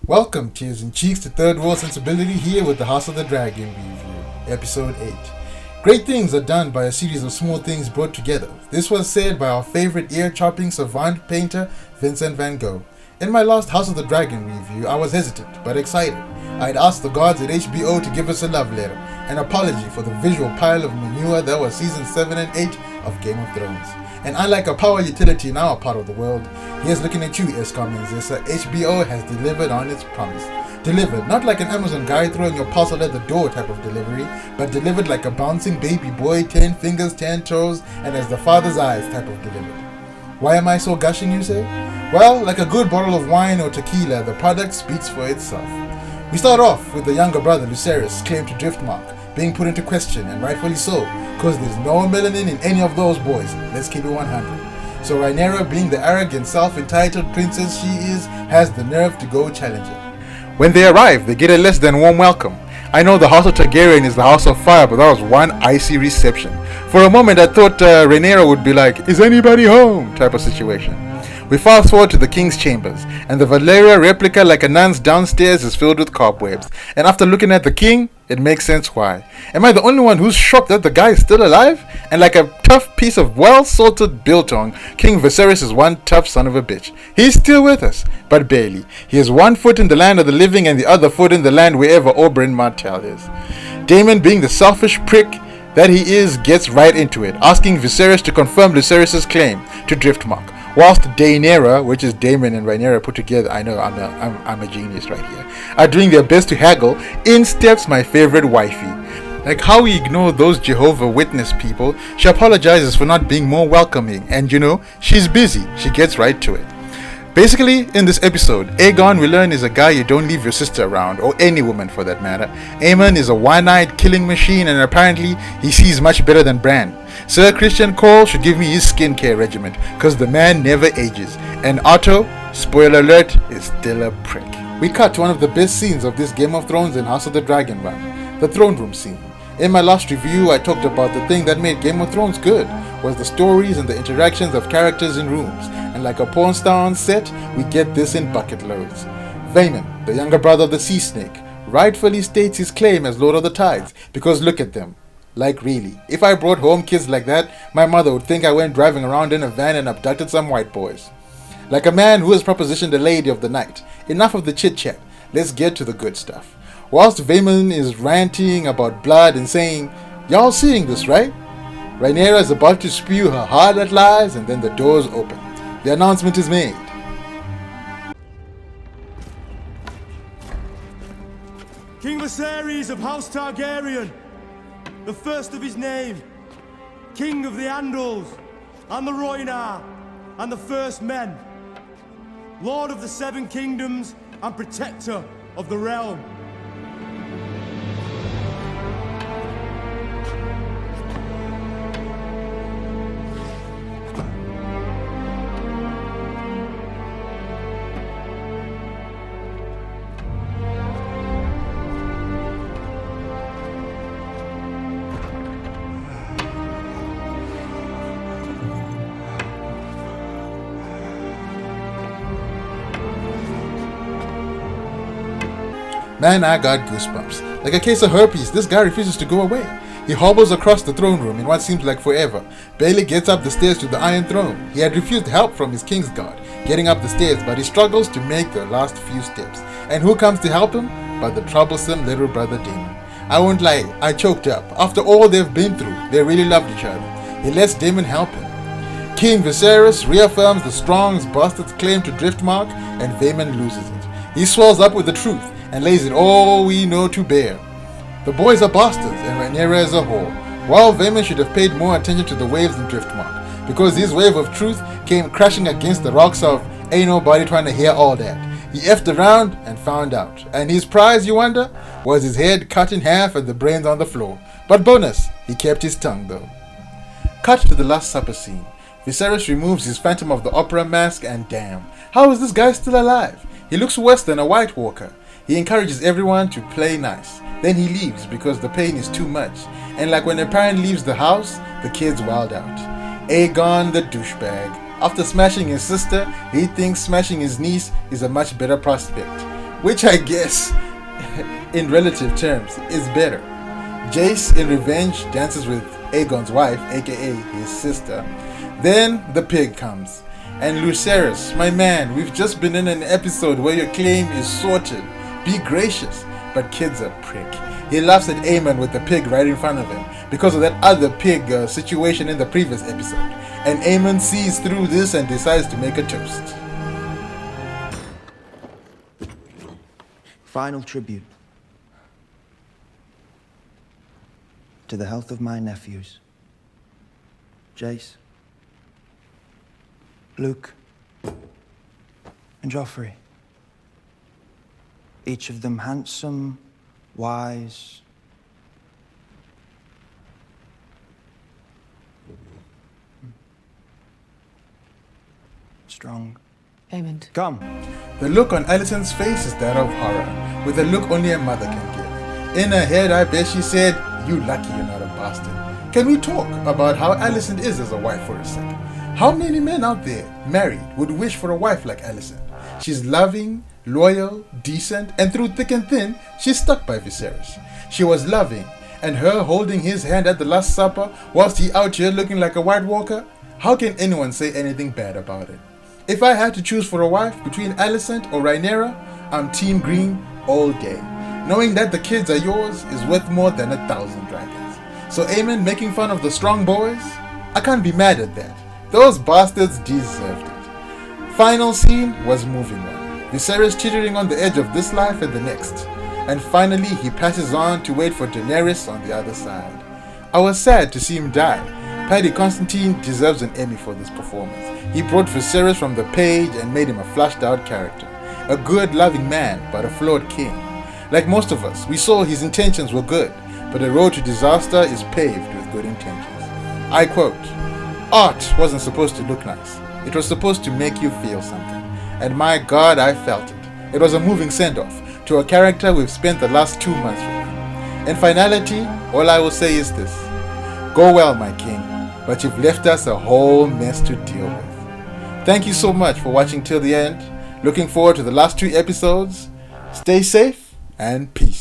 Welcome, Tears and Cheeks, to Third World Sensibility here with the House of the Dragon review, Episode 8. Great things are done by a series of small things brought together. This was said by our favorite ear-chopping savant painter, Vincent van Gogh. In my last House of the Dragon review, I was hesitant, but excited. I had asked the gods at HBO to give us a love letter, an apology for the visual pile of manure that was Season 7 and 8 of Game of Thrones. And unlike a power utility in our part of the world, here's looking at you, Escom and Zessa. HBO has delivered on its promise. Delivered, not like an Amazon guy throwing your parcel at the door type of delivery, but delivered like a bouncing baby boy, 10 fingers, 10 toes, and as the father's eyes type of delivered. Why am I so gushing, you say? Well, like a good bottle of wine or tequila, the product speaks for itself. We start off with the younger brother, Lucerys' claim to Driftmark being put into question, and rightfully so, because there's no melanin in any of those boys. Let's keep it 100. So Rhaenyra, being the arrogant, self-entitled princess she is, has the nerve to go challenge her. When they arrive, they get a less than warm welcome. I know the House of Targaryen is the House of Fire, but that was one icy reception. For a moment I thought Rhaenyra would be like, "Is anybody home?" type of situation. We fast forward to the king's chambers, and the Valeria replica like a nun's downstairs is filled with cobwebs. And after looking at the king, it makes sense why. Am I the only one who's shocked that the guy is still alive? And like a tough piece of well-salted biltong, King Viserys is one tough son of a bitch. He's still with us, but barely. He has one foot in the land of the living and the other foot in the land wherever Oberyn Martell is. Daemon, being the selfish prick that he is, gets right into it, asking Viserys to confirm Lucerys' claim to Driftmark. Whilst Daenerys, which is Daemon and Rhaenyra put together, I know I'm a genius right here, are doing their best to haggle, in steps my favorite wifey. Like how we ignore those Jehovah Witness people, she apologizes for not being more welcoming, and she's busy, she gets right to it. Basically, in this episode, Aegon, we learn, is a guy you don't leave your sister around, or any woman for that matter. Aemon is a one-eyed killing machine, and apparently he sees much better than Bran. Sir Christian Cole should give me his skincare regimen, cause the man never ages. And Otto, spoiler alert, is still a prick. We cut to one of the best scenes of this Game of Thrones and House of the Dragon run, the throne room scene. In my last review, I talked about the thing that made Game of Thrones good, was the stories and the interactions of characters in rooms, and like a porn star on set, we get this in bucket loads. Vaemon, the younger brother of the Sea Snake, rightfully states his claim as Lord of the Tides, because look at them. Like really, if I brought home kids like that, my mother would think I went driving around in a van and abducted some white boys. Like a man who has propositioned a lady of the night. Enough of the chit-chat, let's get to the good stuff. Whilst Vaemon is ranting about blood and saying, "Y'all seeing this, right?" Rhaenyra is about to spew her heart at lies, and then the doors open. The announcement is made. King Viserys of House Targaryen, the first of his name, King of the Andals, and the Rhoynar, and the First Men, Lord of the Seven Kingdoms, and Protector of the Realm. Man, I got goosebumps. Like a case of herpes, this guy refuses to go away. He hobbles across the throne room in what seems like forever, barely gets up the stairs to the Iron Throne. He had refused help from his Kingsguard getting up the stairs, but he struggles to make the last few steps. And who comes to help him? But the troublesome little brother Daemon. I won't lie, I choked up. After all they've been through, they really loved each other. He lets Daemon help him. King Viserys reaffirms the Strong's bastard's claim to Driftmark, and Vaemon loses it. He swells up with the truth and lays it all we know to bear. The boys are bastards, and Rhaenyra is a whore. While Vaemon should have paid more attention to the waves in Driftmark, because his wave of truth came crashing against the rocks of ain't nobody trying to hear all that. He effed around and found out. And his prize, you wonder, was his head cut in half and the brains on the floor. But bonus, he kept his tongue though. Cut to the Last Supper scene. Viserys removes his Phantom of the Opera mask, and damn, how is this guy still alive? He looks worse than a White Walker. He encourages everyone to play nice. Then he leaves because the pain is too much. And like when a parent leaves the house, the kids wild out. Aegon the douchebag. After smashing his sister, he thinks smashing his niece is a much better prospect. which I guess, in relative terms, is better. Jace, in revenge, dances with Aegon's wife, aka his sister. Then the pig comes. And Lucerys, my man, we've just been in an episode where your claim is sorted. Be gracious. But kid's a prick. He laughs at Aemon with the pig right in front of him because of that other pig situation in the previous episode. And Aemon sees through this and decides to make a toast. Final tribute. To the health of my nephews. Jace. Luke. And Joffrey. Each of them handsome, wise, strong. Aemond. Come. The look on Alicent's face is that of horror, with a look only a mother can give. In her head, I bet she said, "You lucky you're not a bastard." Can we talk about how Alicent is as a wife for a second? How many men out there, married, would wish for a wife like Alicent? She's loving, loyal, decent, and through thick and thin, she's stuck by Viserys. She was loving, and her holding his hand at the Last Supper whilst he out here looking like a White Walker, how can anyone say anything bad about it? If I had to choose for a wife between Alicent or Rhaenyra, I'm Team Green all day. Knowing that the kids are yours is worth more than 1,000 dragons. So Aemon making fun of the strong boys? I can't be mad at that. Those bastards deserved it. Final scene was moving one. Viserys teetering on the edge of this life and the next. And finally he passes on to wait for Daenerys on the other side. I was sad to see him die. Paddy Constantine deserves an Emmy for this performance. He brought Viserys from the page and made him a flushed out character. A good, loving man, but a flawed king. Like most of us, we saw his intentions were good, but the road to disaster is paved with good intentions. I quote, "Art wasn't supposed to look nice. It was supposed to make you feel something. And my God, I felt it. It was a moving send-off to a character we've spent the last 2 months with. In finality, all I will say is this. Go well, my king, but you've left us a whole mess to deal with." Thank you so much for watching till the end. Looking forward to the last 2 episodes. Stay safe and peace.